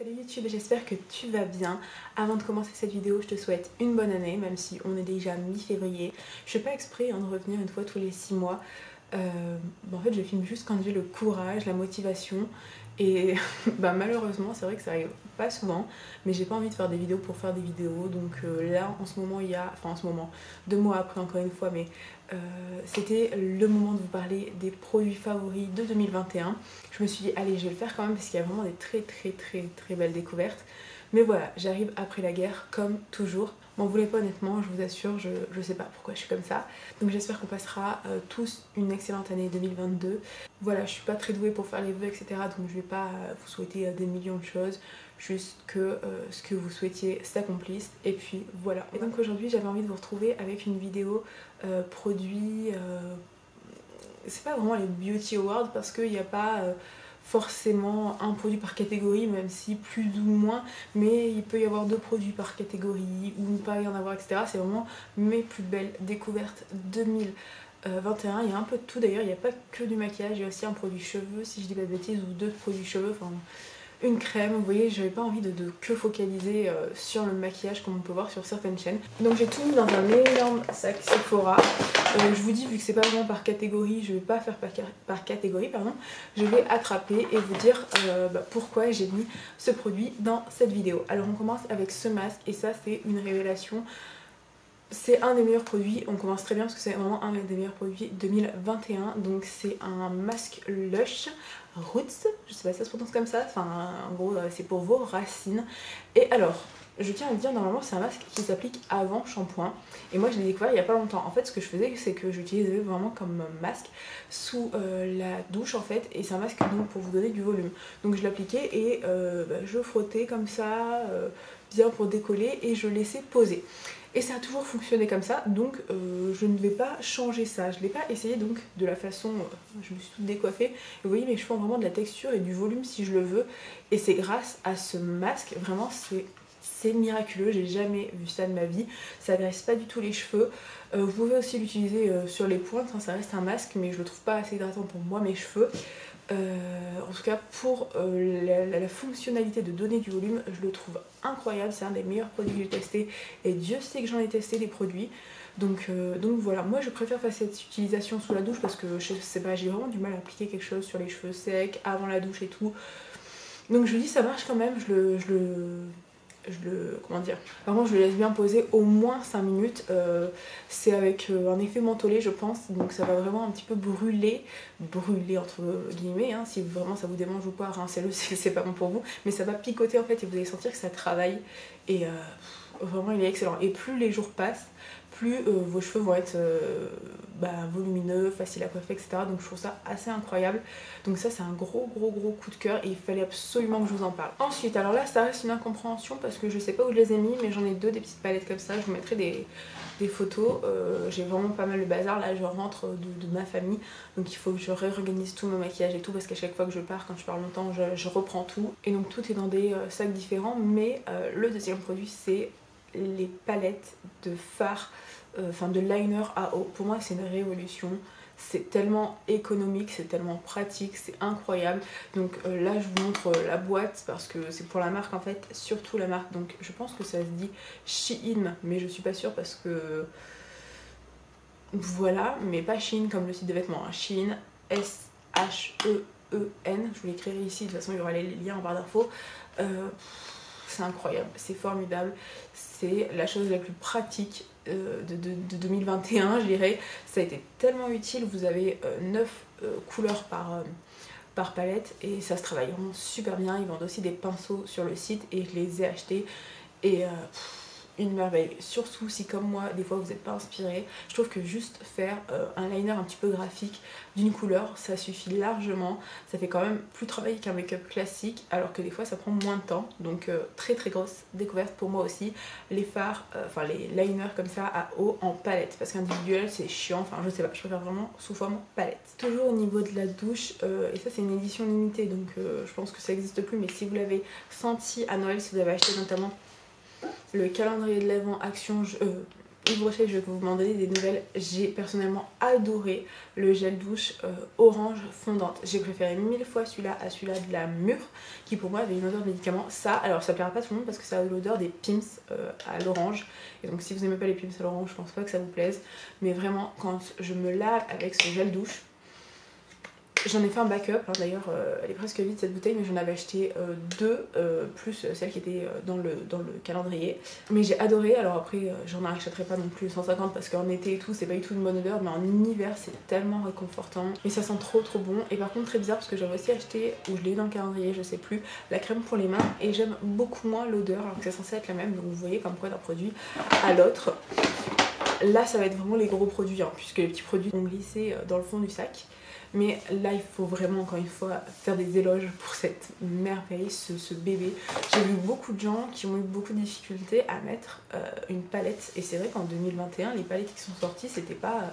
Salut YouTube, j'espère que tu vas bien. Avant de commencer cette vidéo, je te souhaite une bonne année, même si on est déjà mi-février. Je fais pas exprès de revenir une fois tous les 6 mois. En fait, je filme juste quand j'ai le courage, la motivation. Et malheureusement, c'est vrai que ça arrive pas souvent, mais j'ai pas envie de faire des vidéos pour faire des vidéos. Donc là, en ce moment, en ce moment, 2 mois après, encore une fois, mais c'était le moment de vous parler des produits favoris de 2021. Je me suis dit, allez, je vais le faire quand même parce qu'il y a vraiment des très belles découvertes. Mais voilà, j'arrive après la guerre, comme toujours. M'en voulez pas honnêtement, je vous assure, je sais pas pourquoi je suis comme ça. Donc j'espère qu'on passera tous une excellente année 2022. Voilà, je suis pas très douée pour faire les vœux, etc. Donc je vais pas vous souhaiter des millions de choses. Juste que ce que vous souhaitiez s'accomplisse. Et puis voilà. Et donc aujourd'hui, j'avais envie de vous retrouver avec une vidéo produit... c'est pas vraiment les Beauty Awards parce qu'il n'y a pas... forcément un produit par catégorie, même si plus ou moins, mais il peut y avoir 2 produits par catégorie ou ne pas y en avoir, etc. C'est vraiment mes plus belles découvertes 2021. Il y a un peu de tout d'ailleurs, il n'y a pas que du maquillage, il y a aussi un produit cheveux, si je dis pas de bêtises, ou 2 produits cheveux, enfin une crème. Vous voyez, j'avais pas envie de que focaliser sur le maquillage comme on peut voir sur certaines chaînes. Donc j'ai tout mis dans un énorme sac Sephora. Je vous dis, vu que c'est pas vraiment par catégorie, je vais pas faire par catégorie, pardon. Je vais attraper et vous dire pourquoi j'ai mis ce produit dans cette vidéo. Alors on commence avec ce masque et ça c'est une révélation. C'est un des meilleurs produits, on commence très bien parce que c'est vraiment un des meilleurs produits 2021. Donc c'est un masque Lush Roots, je sais pas si ça se prononce comme ça, enfin en gros c'est pour vos racines. Et alors, je tiens à le dire, normalement c'est un masque qui s'applique avant shampoing. Et moi je l'ai découvert il y a pas longtemps. En fait ce que je faisais c'est que j'utilisais vraiment comme masque sous la douche en fait. Et c'est un masque donc pour vous donner du volume. Donc je l'appliquais et je frottais comme ça, bien pour décoller, et je laissais poser. Et ça a toujours fonctionné comme ça, donc je ne vais pas changer ça. Je ne l'ai pas essayé donc de la façon, je me suis toute décoiffée. Et vous voyez, mes cheveux ont vraiment de la texture et du volume si je le veux. Et c'est grâce à ce masque, vraiment c'est miraculeux, j'ai jamais vu ça de ma vie. Ça agresse pas du tout les cheveux. Vous pouvez aussi l'utiliser sur les pointes, hein, ça reste un masque, mais je le trouve pas assez hydratant pour moi, mes cheveux. En tout cas pour la fonctionnalité de donner du volume, je le trouve incroyable. C'est un des meilleurs produits que j'ai testé et Dieu sait que j'en ai testé des produits. Donc voilà, moi je préfère faire cette utilisation sous la douche parce que je sais pas, j'ai vraiment du mal à appliquer quelque chose sur les cheveux secs avant la douche et tout. Donc je dis ça marche quand même, comment dire, vraiment je le laisse bien poser au moins 5 minutes. C'est avec un effet mentholé je pense, donc ça va vraiment un petit peu brûler entre guillemets, hein, si vraiment ça vous démange ou pas, rincez-le, c'est pas bon pour vous, mais ça va picoter en fait et vous allez sentir que ça travaille. Et vraiment il est excellent. Et plus les jours passent, plus vos cheveux vont être volumineux, faciles à coiffer, etc. Donc je trouve ça assez incroyable. Donc ça c'est un gros coup de cœur et il fallait absolument que je vous en parle. Ensuite, alors là ça reste une incompréhension parce que je sais pas où je les ai mis, mais j'en ai 2 des petites palettes comme ça. Je vous mettrai des photos. J'ai vraiment pas mal de bazar, là je rentre de ma famille, donc il faut que je réorganise tout mon maquillage et tout parce qu'à chaque fois que je pars, quand je pars longtemps, je reprends tout. Et donc tout est dans des sacs différents, mais le deuxième produit c'est les palettes de fard, de liner à eau. Pour moi c'est une révolution, c'est tellement économique, c'est tellement pratique, c'est incroyable. Donc là je vous montre la boîte parce que c'est pour la marque en fait, surtout la marque, donc je pense que ça se dit Shein, mais je suis pas sûre parce que voilà, mais pas Shein comme le site de vêtements, hein. Shein, S-H-E-E-N, je vous l'écrirai ici, de toute façon il y aura les liens en barre d'infos. C'est incroyable, c'est formidable, c'est la chose la plus pratique de 2021 je dirais. Ça a été tellement utile, vous avez 9 couleurs par palette et ça se travaille vraiment super bien. Ils vendent aussi des pinceaux sur le site et je les ai achetés et une merveille, surtout si comme moi des fois vous n'êtes pas inspiré. Je trouve que juste faire un liner un petit peu graphique d'une couleur ça suffit largement, ça fait quand même plus travailler qu'un make-up classique alors que des fois ça prend moins de temps. Donc très grosse découverte pour moi aussi, les fards, les liners comme ça à eau en palette parce qu'individuel c'est chiant, enfin je sais pas, je préfère vraiment sous forme palette. Toujours au niveau de la douche, et ça c'est une édition limitée donc je pense que ça n'existe plus, mais si vous l'avez senti à Noël, si vous avez acheté notamment le calendrier de l'Avent Action Yves Rocher, je vais vous m'en donner des nouvelles. J'ai personnellement adoré le gel douche orange fondante. J'ai préféré 1000 fois celui-là à celui-là de la Mûre, qui pour moi avait une odeur de médicament. Ça, alors ça plaira pas à tout le monde parce que ça a l'odeur des Pim's à l'orange. Et donc si vous n'aimez pas les Pim's à l'orange, je pense pas que ça vous plaise. Mais vraiment, quand je me lave avec ce gel douche, j'en ai fait un backup, hein, d'ailleurs elle est presque vide cette bouteille, mais j'en avais acheté deux, plus celle qui était dans le calendrier. Mais j'ai adoré, alors après j'en achèterai pas non plus 150 parce qu'en été et tout c'est pas du tout une bonne odeur, mais en hiver c'est tellement réconfortant. Mais ça sent trop bon. Et par contre très bizarre parce que j'avais aussi acheté, ou je l'ai eu dans le calendrier, je sais plus, la crème pour les mains. Et j'aime beaucoup moins l'odeur alors que c'est censé être la même, donc vous voyez comme quoi d'un produit à l'autre. Là ça va être vraiment les gros produits, hein, puisque les petits produits ont glissé dans le fond du sac. Mais là, il faut vraiment, encore une fois, faire des éloges pour cette merveille, ce bébé. J'ai vu beaucoup de gens qui ont eu beaucoup de difficultés à mettre une palette. Et c'est vrai qu'en 2021, les palettes qui sont sorties, c'était pas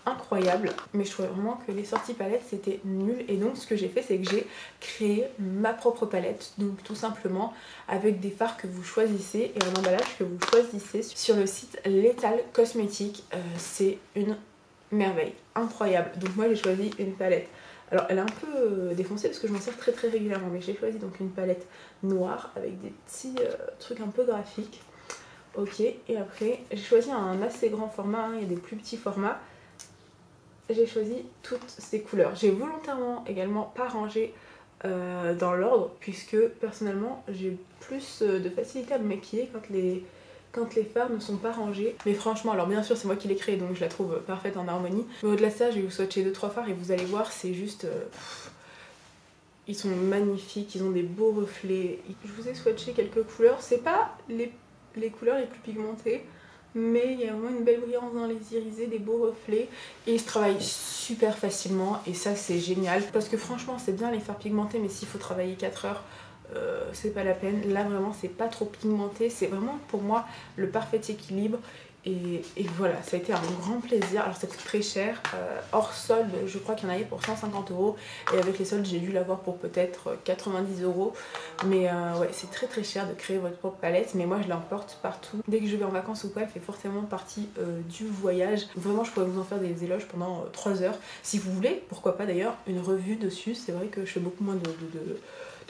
incroyable. Mais je trouvais vraiment que les sorties palettes, c'était nul. Et donc, ce que j'ai fait, c'est que j'ai créé ma propre palette. Donc, tout simplement, avec des fards que vous choisissez et un emballage que vous choisissez sur le site Lethal Cosmetics. C'est une merveille, incroyable. Donc moi j'ai choisi une palette, alors elle est un peu défoncée parce que je m'en sers très régulièrement, mais j'ai choisi donc une palette noire avec des petits trucs un peu graphiques. Ok, et après j'ai choisi un assez grand format, hein, il y a des plus petits formats. J'ai choisi toutes ces couleurs. J'ai volontairement également pas rangé dans l'ordre, puisque personnellement j'ai plus de facilité à me maquiller quand les fards ne sont pas rangés. Mais franchement, alors bien sûr c'est moi qui l'ai créé donc je la trouve parfaite en harmonie. Mais au-delà de ça, je vais vous swatcher 2-3 fards et vous allez voir, c'est juste... ils sont magnifiques, ils ont des beaux reflets. Je vous ai swatché quelques couleurs, c'est pas les couleurs les plus pigmentées, mais il y a vraiment une belle brillance dans les irisés, des beaux reflets. Et ils se travaillent super facilement et ça c'est génial. Parce que franchement c'est bien les fards pigmentés, mais s'il faut travailler 4 heures, c'est pas la peine. Là vraiment c'est pas trop pigmenté, c'est vraiment pour moi le parfait équilibre. Et voilà, ça a été un grand plaisir. Alors ça coûte très cher, hors solde je crois qu'il y en avait pour 150 €, et avec les soldes j'ai dû l'avoir pour peut-être 90 €. Mais ouais, c'est très cher de créer votre propre palette, mais moi je l'emporte partout. Dès que je vais en vacances ou quoi, elle fait forcément partie du voyage. Vraiment je pourrais vous en faire des éloges pendant 3 heures. Si vous voulez, pourquoi pas d'ailleurs, une revue dessus. C'est vrai que je fais beaucoup moins de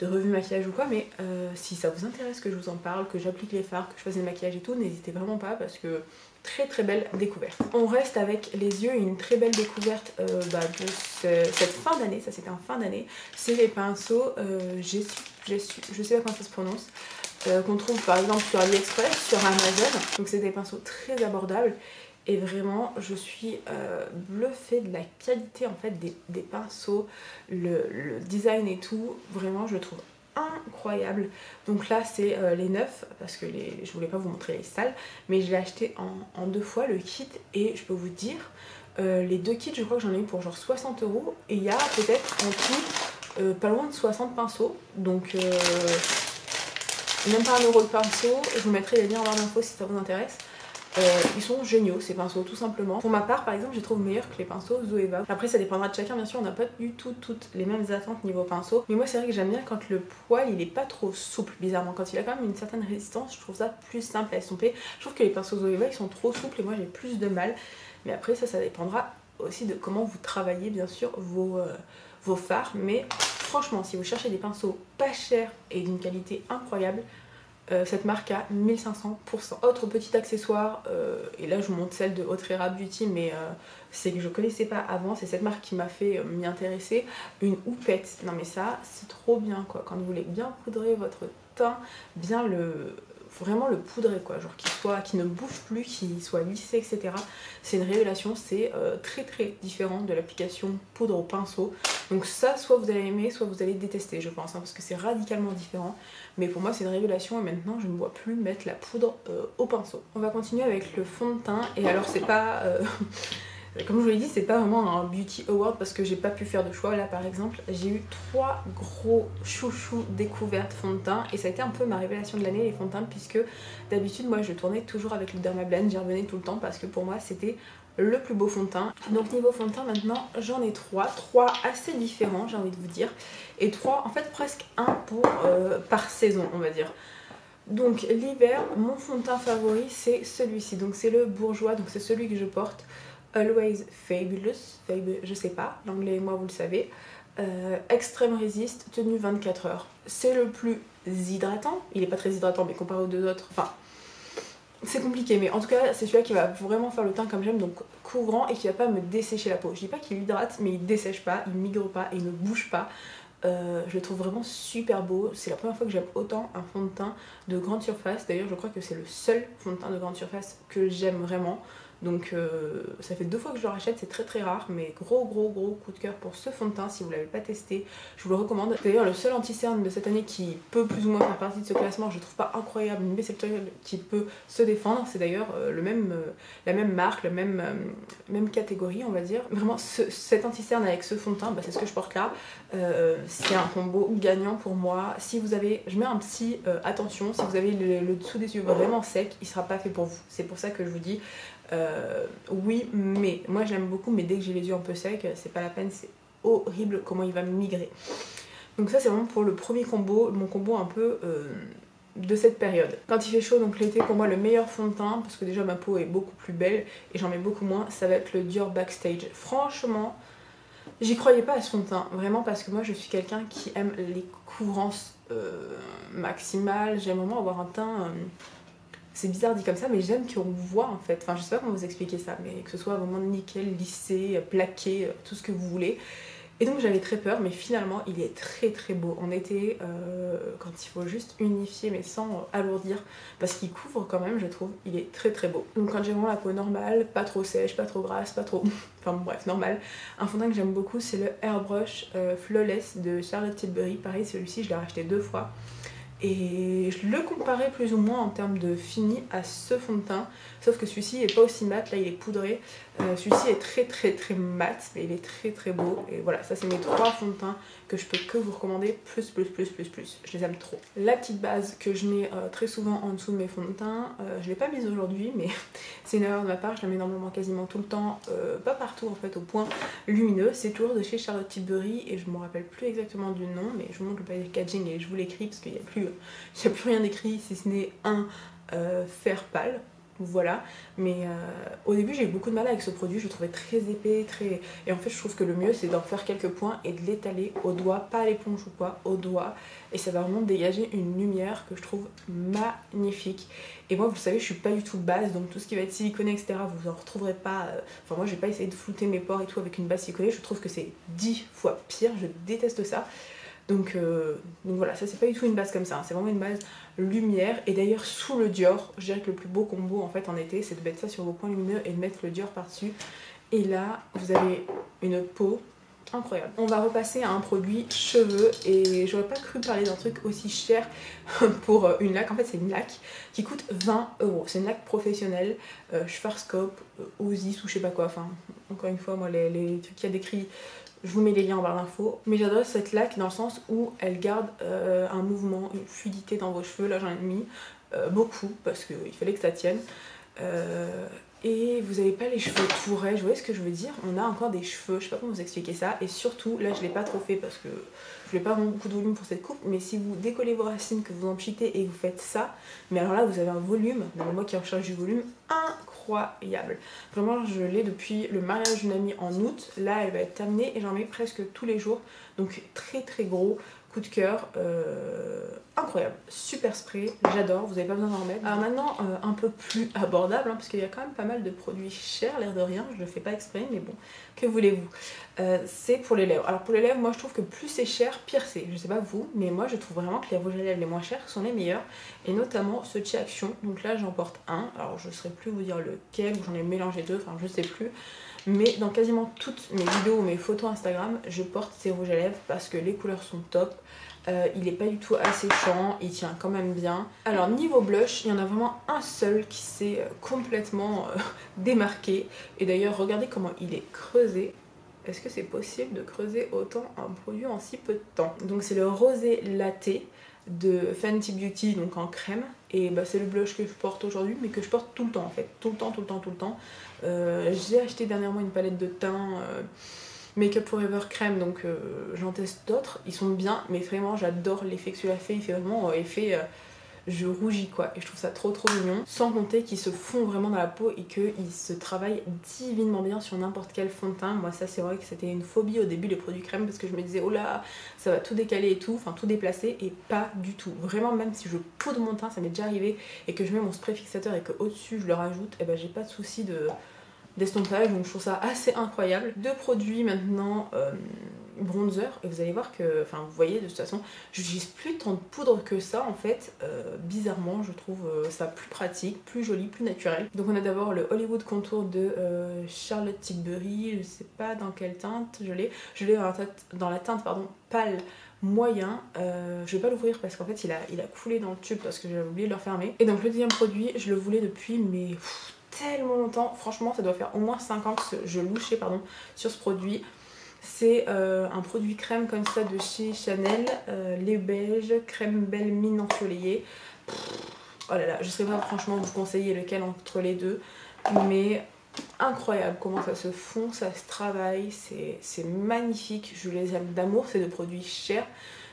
revues maquillage ou quoi, mais si ça vous intéresse que je vous en parle, que j'applique les fards, que je fasse des maquillages et tout, n'hésitez vraiment pas parce que très belle découverte. On reste avec les yeux et une très belle découverte de cette fin d'année, ça c'était en fin d'année, c'est les pinceaux je sais pas comment ça se prononce, qu'on trouve par exemple sur AliExpress, sur Amazon. Donc c'est des pinceaux très abordables. Et vraiment je suis bluffée de la qualité en fait des pinceaux, le design et tout, vraiment je le trouve incroyable. Donc là c'est les neufs parce que je voulais pas vous montrer les sales, mais je l'ai acheté en 2 fois le kit et je peux vous dire les 2 kits je crois que j'en ai eu pour genre 60 € et il y a peut-être en tout pas loin de 60 pinceaux, donc même pas 1 € le pinceau. Je vous mettrai les liens en barre d'infos si ça vous intéresse. Ils sont géniaux ces pinceaux tout simplement. Pour ma part par exemple je les trouve meilleurs que les pinceaux Zoeva. Après ça dépendra de chacun bien sûr, on n'a pas du tout toutes les mêmes attentes niveau pinceau. Mais moi c'est vrai que j'aime bien quand le poil il est pas trop souple bizarrement. Quand il a quand même une certaine résistance je trouve ça plus simple à estomper. Je trouve que les pinceaux Zoeva ils sont trop souples et moi j'ai plus de mal. Mais après ça dépendra aussi de comment vous travaillez bien sûr vos fards. Mais franchement si vous cherchez des pinceaux pas chers et d'une qualité incroyable, cette marque a 1500%. Autre petit accessoire, et là je vous montre celle de Autrera Beauty, mais c'est que je connaissais pas avant, c'est cette marque qui m'a fait m'y intéresser, une houppette. Non mais ça c'est trop bien quoi, quand vous voulez bien poudrer votre teint, bien vraiment le poudrer quoi, genre qu'il ne bouge plus, qu'il soit lissé, etc. C'est une révélation, c'est très différent de l'application poudre au pinceau. Donc ça, soit vous allez aimer, soit vous allez détester je pense, hein, parce que c'est radicalement différent. Mais pour moi c'est une révélation et maintenant je ne vois plus mettre la poudre au pinceau. On va continuer avec le fond de teint, et alors c'est pas... comme je vous l'ai dit, c'est pas vraiment un beauty award parce que j'ai pas pu faire de choix. Là par exemple j'ai eu 3 gros chouchous découvertes fond de teint et ça a été un peu ma révélation de l'année, les fonds de teint, puisque d'habitude moi je tournais toujours avec le Dermablend, j'y revenais tout le temps parce que pour moi c'était le plus beau fond de teint. Donc niveau fond de teint maintenant j'en ai 3 assez différents j'ai envie de vous dire, et 3 en fait presque un par saison on va dire. Donc l'hiver, mon fond de teint favori c'est celui-ci, donc c'est le Bourjois, donc c'est celui que je porte, Always Fabulous, je sais pas, l'anglais et moi vous le savez, Extreme Resist, tenue 24 heures. C'est le plus hydratant, il est pas très hydratant mais comparé aux deux autres, enfin c'est compliqué, mais en tout cas c'est celui-là qui va vraiment faire le teint comme j'aime, donc couvrant et qui va pas me dessécher la peau. Je dis pas qu'il hydrate mais il dessèche pas, il migre pas et il ne bouge pas. Je le trouve vraiment super beau. C'est la première fois que j'aime autant un fond de teint de grande surface. D'ailleurs, je crois que c'est le seul fond de teint de grande surface que j'aime vraiment. Donc ça fait 2 fois que je le rachète, c'est très très rare, mais gros coup de cœur pour ce fond de teint. Si vous l'avez pas testé, je vous le recommande. D'ailleurs, le seul anti-cerne de cette année qui peut plus ou moins faire partie de ce classement, je trouve pas incroyable, mais c'est le qui peut se défendre. C'est d'ailleurs la même marque, la même catégorie, on va dire. Vraiment, cet anti-cerne avec ce fond de teint, bah, c'est ce que je porte là. C'est un combo gagnant pour moi. Si vous avez, je mets un petit attention, si vous avez le dessous des yeux vraiment sec, il sera pas fait pour vous. C'est pour ça que je vous dis oui, mais moi je l'aime beaucoup, mais dès que j'ai les yeux un peu secs, c'est pas la peine, c'est horrible comment il va migrer. Donc ça c'est vraiment pour le premier combo, mon combo un peu de cette période. Quand il fait chaud, donc l'été, pour moi le meilleur fond de teint, parce que déjà ma peau est beaucoup plus belle et j'en mets beaucoup moins, ça va être le Dior Backstage. Franchement, j'y croyais pas à ce fond de teint, vraiment, parce que moi je suis quelqu'un qui aime les couvrances maximales, j'aime vraiment avoir un teint... c'est bizarre dit comme ça, mais j'aime qu'on voit en fait. Enfin, je sais pas comment vous expliquer ça, mais que ce soit vraiment nickel, lissé, plaqué, tout ce que vous voulez. Et donc j'avais très peur, mais finalement il est très très beau en été, quand il faut juste unifier mais sans alourdir, parce qu'il couvre quand même, je trouve, il est très très beau. Donc quand j'ai vraiment la peau normale, pas trop sèche, pas trop grasse, pas trop... enfin bon, bref, normal. Un fond de teint que j'aime beaucoup, c'est le Airbrush Flawless de Charlotte Tilbury. Pareil, celui-ci je l'ai racheté 2 fois. Et je le comparais plus ou moins en termes de fini à ce fond de teint, sauf que celui-ci est pas aussi mat, là il est poudré. Celui-ci est très mat, mais il est très beau. Et voilà, ça c'est mes 3 fonds de teint que je peux que vous recommander, plus. Je les aime trop. La petite base que je mets très souvent en dessous de mes fonds de teint, je l'ai pas mise aujourd'hui, mais c'est une erreur de ma part, je la mets normalement quasiment tout le temps, pas partout en fait, au point lumineux. C'est toujours de chez Charlotte Tilbury et je me rappelle plus exactement du nom, mais je vous montre le packaging et je vous l'écris parce qu'il n'y a plus rien d'écrit si ce n'est un fer pâle. Voilà, mais au début j'ai eu beaucoup de mal avec ce produit, je le trouvais très épais, et en fait je trouve que le mieux c'est d'en faire quelques points et de l'étaler au doigt, pas à l'éponge ou quoi, au doigt, et ça va vraiment dégager une lumière que je trouve magnifique. Et moi vous le savez, je suis pas du tout base, donc tout ce qui va être siliconé etc, vous en retrouverez pas, enfin moi j'ai pas essayé de flouter mes pores et tout avec une base siliconée, je trouve que c'est 10 fois pire, je déteste ça. Donc voilà, ça c'est pas du tout une base comme ça, hein. C'est vraiment une base lumière. Et d'ailleurs sous le Dior, je dirais que le plus beau combo en fait en été, c'est de mettre ça sur vos points lumineux et de mettre le Dior par dessus. Et là vous avez une peau incroyable. On va repasser à un produit cheveux, et j'aurais pas cru parler d'un truc aussi cher pour une laque. En fait c'est une laque qui coûte 20 €. C'est une laque professionnelle, Schwarzkopf, Osis ou je sais pas quoi, enfin encore une fois moi les trucs qu'il y a décrits, je vous mets les liens en barre d'infos. Mais j'adore cette laque dans le sens où elle garde un mouvement, une fluidité dans vos cheveux. Là j'en ai mis beaucoup parce qu'il fallait que ça tienne. Et vous n'avez pas les cheveux tout raides, vous voyez ce que je veux dire? On a encore des cheveux, je sais pas comment vous expliquer ça. Et surtout, là je l'ai pas trop fait parce que je voulais pas vraiment beaucoup de volume pour cette coupe. Mais si vous décollez vos racines, que vous en pchitez et que vous faites ça, mais alors là vous avez un volume, moi qui recherche du volume, incroyable. Vraiment je l'ai depuis le mariage d'une amie en août. Là elle va être terminée et j'en mets presque tous les jours. Donc très gros coup de cœur, incroyable, super spray, j'adore, vous n'avez pas besoin d'en remettre. Alors maintenant un peu plus abordable, hein, parce qu'il y a quand même pas mal de produits chers, l'air de rien, je le fais pas exprès, mais bon, que voulez-vous. C'est pour les lèvres. Alors pour les lèvres, moi je trouve que plus c'est cher, pire c'est. Je sais pas vous, mais moi je trouve vraiment que les rouges à lèvres les moins chers sont les meilleurs, et notamment ce Chi Action. Donc là j'en porte un, alors je saurais plus vous dire lequel, ou j'en ai mélangé 2, enfin je sais plus. Mais dans quasiment toutes mes vidéos ou mes photos Instagram, je porte ces rouges à lèvres parce que les couleurs sont top. Il n'est pas du tout asséchant, il tient quand même bien. Alors niveau blush, il y en a vraiment un seul qui s'est complètement démarqué. Et d'ailleurs regardez comment il est creusé. Est-ce que c'est possible de creuser autant un produit en si peu de temps? Donc c'est le Rosé Latte de Fenty Beauty, donc en crème. Et bah, c'est le blush que je porte aujourd'hui, mais que je porte tout le temps en fait, tout le temps. J'ai acheté dernièrement une palette de teint Make Up Forever crème, donc j'en teste d'autres, ils sont bien, mais vraiment j'adore l'effet que celui-là fait, il fait vraiment effet je rougis quoi. Et je trouve ça trop mignon. Sans compter qu'ils se font vraiment dans la peau et qu'ils se travaillent divinement bien sur n'importe quel fond de teint. Moi ça c'est vrai que c'était une phobie au début les produits crème parce que je me disais oh là ça va tout décaler et tout, enfin tout déplacer, et pas du tout. Vraiment même si je poudre mon teint, ça m'est déjà arrivé, et que je mets mon spray fixateur et que au dessus je le rajoute, et ben j'ai pas de souci d'estompage, donc je trouve ça assez incroyable. Deux produits maintenant bronzer, et vous allez voir que, enfin vous voyez de toute façon, j'utilise plus tant de poudre que ça en fait, bizarrement je trouve ça plus pratique, plus joli, plus naturel. Donc on a d'abord le Hollywood Contour de Charlotte Tilbury, je sais pas dans quelle teinte je l'ai dans la teinte pardon, pâle moyen, je vais pas l'ouvrir parce qu'en fait il a coulé dans le tube parce que j'avais oublié de le refermer. Et donc le deuxième produit, je le voulais depuis mais tellement longtemps, franchement ça doit faire au moins 5 ans que je louchais pardon, sur ce produit. C'est un produit crème comme ça de chez Chanel, lait beige, crème belle mine ensoleillée. Oh là là, je sais pas franchement vous conseiller lequel entre les deux, mais incroyable comment ça se fond, ça se travaille, c'est magnifique, je les aime d'amour, c'est des produits chers.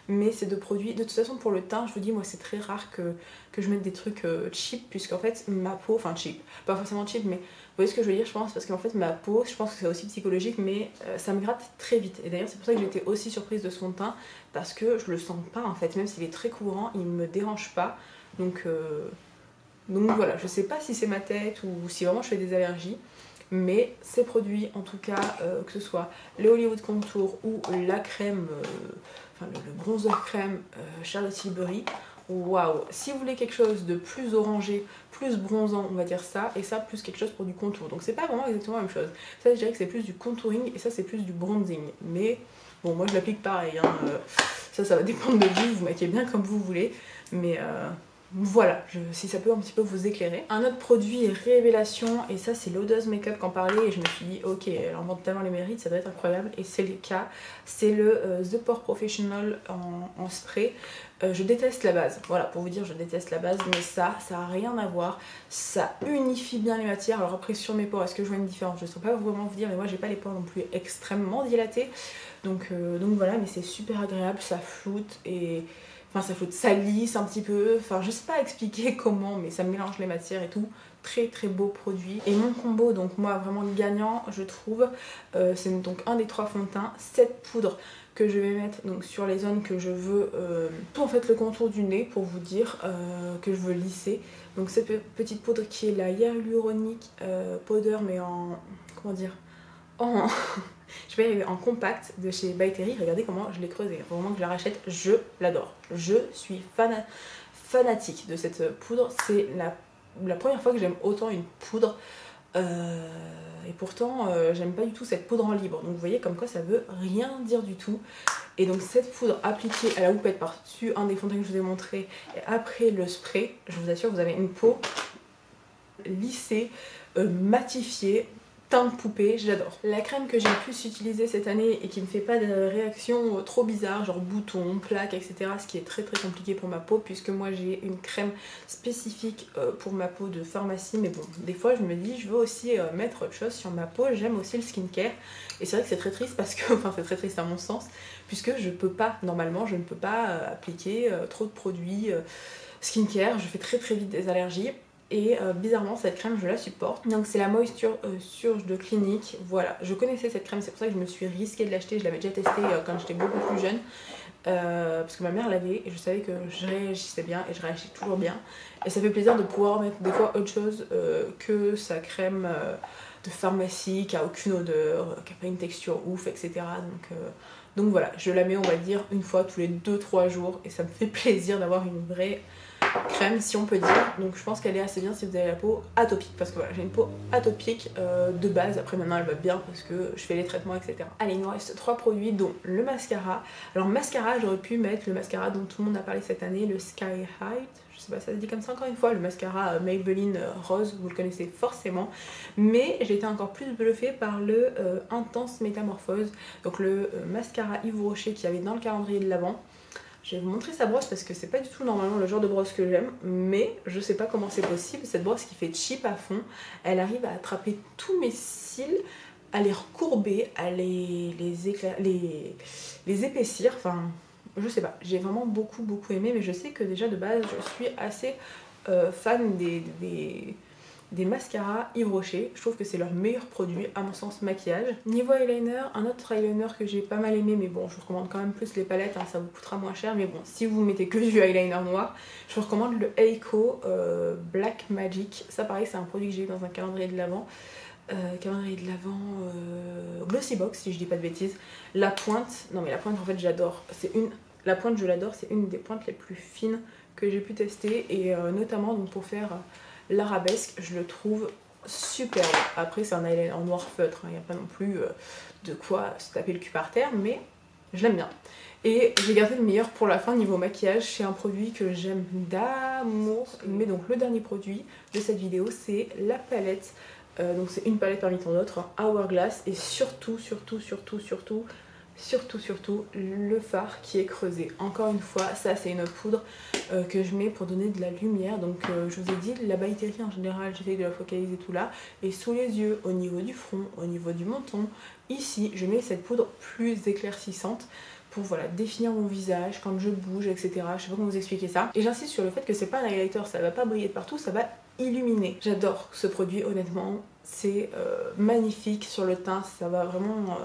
Mais c'est deux produits, de toute façon pour le teint, je vous dis moi c'est très rare que je mette des trucs cheap, puisqu'en fait ma peau, enfin cheap, pas forcément cheap, mais vous voyez ce que je veux dire je pense, parce qu'en fait ma peau, je pense que c'est aussi psychologique, mais ça me gratte très vite. Et d'ailleurs c'est pour ça que j'étais aussi surprise de son teint, parce que je le sens pas en fait, même s'il est très couvrant, il me dérange pas. Donc voilà, je sais pas si c'est ma tête ou si vraiment je fais des allergies. Mais ces produits, en tout cas, que ce soit le Hollywood Contour ou la crème, enfin le bronzer crème Charlotte Tilbury, waouh! Si vous voulez quelque chose de plus orangé, plus bronzant, on va dire ça, et ça plus quelque chose pour du contour. Donc c'est pas vraiment exactement la même chose. Ça je dirais que c'est plus du contouring et ça c'est plus du bronzing. Mais bon, moi je l'applique pareil, hein. Ça va dépendre de vous, vous maquillez bien comme vous voulez. Mais voilà, si ça peut un petit peu vous éclairer. Un autre produit est révélation, et ça c'est l'Odeuse Makeup qu'en parlait, et je me suis dit ok, elle invente tellement les mérites, ça doit être incroyable, et c'est le cas. C'est le The Pore Professional en spray. Je déteste la base, voilà, pour vous dire je déteste la base, mais ça a rien à voir, ça unifie bien les matières. Alors après sur mes pores, est-ce que je vois une différence? Je ne saurais pas vraiment vous dire, mais moi j'ai pas les pores non plus extrêmement dilatés, donc voilà, mais c'est super agréable, ça floute, et enfin ça flotte, ça lisse un petit peu, enfin je sais pas expliquer comment, mais ça mélange les matières et tout. Très beau produit. Et mon combo, donc moi vraiment gagnant je trouve, c'est donc un des 3 fonds de teint, cette poudre que je vais mettre donc sur les zones que je veux, tout en fait le contour du nez pour vous dire, que je veux lisser. Donc cette petite poudre qui est la Hyaluronic Powder, mais en, comment dire, en je vais arriver en compact de chez By Terry. Regardez comment je l'ai creusé, faut vraiment que je la rachète, je l'adore, je suis fanatique de cette poudre. C'est la première fois que j'aime autant une poudre, et pourtant j'aime pas du tout cette poudre en libre, donc vous voyez comme quoi ça veut rien dire du tout. Et donc cette poudre appliquée à la houppette par-dessus un des fonds de teint que je vous ai montré, et après le spray, je vous assure que vous avez une peau lissée, matifiée, teint de poupée, j'adore. La crème que j'ai le plus utilisée cette année et qui me fait pas de réaction trop bizarre, genre boutons, plaques, etc. Ce qui est très compliqué pour ma peau, puisque moi j'ai une crème spécifique pour ma peau de pharmacie. Mais bon, des fois je me dis je veux aussi mettre autre chose sur ma peau, j'aime aussi le skincare. Et c'est vrai que c'est très triste parce que, enfin c'est très triste à mon sens, puisque je peux pas, normalement je ne peux pas appliquer trop de produits skincare, je fais très vite des allergies. Et bizarrement cette crème je la supporte. Donc c'est la Moisture Surge de Clinique. Voilà, je connaissais cette crème, c'est pour ça que je me suis risquée de l'acheter. Je l'avais déjà testée quand j'étais beaucoup plus jeune, parce que ma mère l'avait et je savais que je réagissais bien, et je réagis toujours bien. Et ça fait plaisir de pouvoir mettre des fois autre chose que sa crème de pharmacie qui a aucune odeur, qui a pas une texture ouf, etc. Donc voilà, je la mets on va dire une fois tous les 2-3 jours, et ça me fait plaisir d'avoir une vraie crème si on peut dire. Donc je pense qu'elle est assez bien si vous avez la peau atopique, parce que voilà, j'ai une peau atopique de base. Après maintenant elle va bien parce que je fais les traitements, etc. Allez, il nous reste 3 produits, dont le mascara. Alors mascara, j'aurais pu mettre le mascara dont tout le monde a parlé cette année, le Sky High, je sais pas si ça se dit comme ça encore une fois, le mascara Maybelline rose, vous le connaissez forcément. Mais j'ai été encore plus bluffée par le Intense Métamorphose, donc le mascara Yves Rocher qui avait dans le calendrier de l'Avent. Je vais vous montrer sa brosse parce que c'est pas du tout normalement le genre de brosse que j'aime, mais je sais pas comment c'est possible. Cette brosse qui fait cheap à fond, elle arrive à attraper tous mes cils, à les recourber, à les épaissir, enfin je sais pas, j'ai vraiment beaucoup aimé, mais je sais que déjà de base je suis assez fan des mascaras Yves Rocher. Je trouve que c'est leur meilleur produit à mon sens maquillage. Niveau eyeliner, un autre eyeliner que j'ai pas mal aimé, mais bon je vous recommande quand même plus les palettes, hein, ça vous coûtera moins cher, mais bon si vous mettez que du eyeliner noir, je vous recommande le Eiko Black Magic. Ça pareil c'est un produit que j'ai eu dans un calendrier de l'Avent. Glossy Box si je dis pas de bêtises. La pointe, non mais la pointe en fait j'adore, la pointe je l'adore, c'est une des pointes les plus fines que j'ai pu tester et notamment donc, pour faire l'arabesque je le trouve super beau. Après c'est un eyeliner en noir feutre, il n'y a pas non plus de quoi se taper le cul par terre, mais je l'aime bien. Et j'ai gardé le meilleur pour la fin niveau maquillage, c'est un produit que j'aime d'amour. Mais donc le dernier produit de cette vidéo c'est la palette. Donc c'est une palette parmi tant d'autres, hein, Hourglass, et surtout le fard qui est creusé. Encore une fois, ça c'est une poudre que je mets pour donner de la lumière. Donc je vous ai dit, la baïtérie en général, j'essaie de la focaliser tout là. Et sous les yeux, au niveau du front, au niveau du menton, ici, je mets cette poudre plus éclaircissante pour voilà, définir mon visage quand je bouge, etc. Je sais pas comment vous expliquer ça. Et j'insiste sur le fait que c'est pas un highlighter, ça va pas briller de partout, ça va illuminer. J'adore ce produit, honnêtement, c'est magnifique sur le teint, ça va vraiment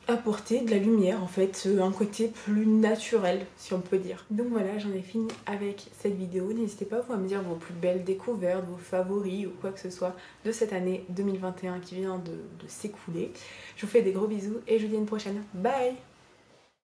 apporter de la lumière en fait, un côté plus naturel si on peut dire. Donc voilà, j'en ai fini avec cette vidéo. N'hésitez pas vous à me dire vos plus belles découvertes, vos favoris ou quoi que ce soit de cette année 2021 qui vient de s'écouler. Je vous fais des gros bisous et je vous dis à une prochaine. Bye!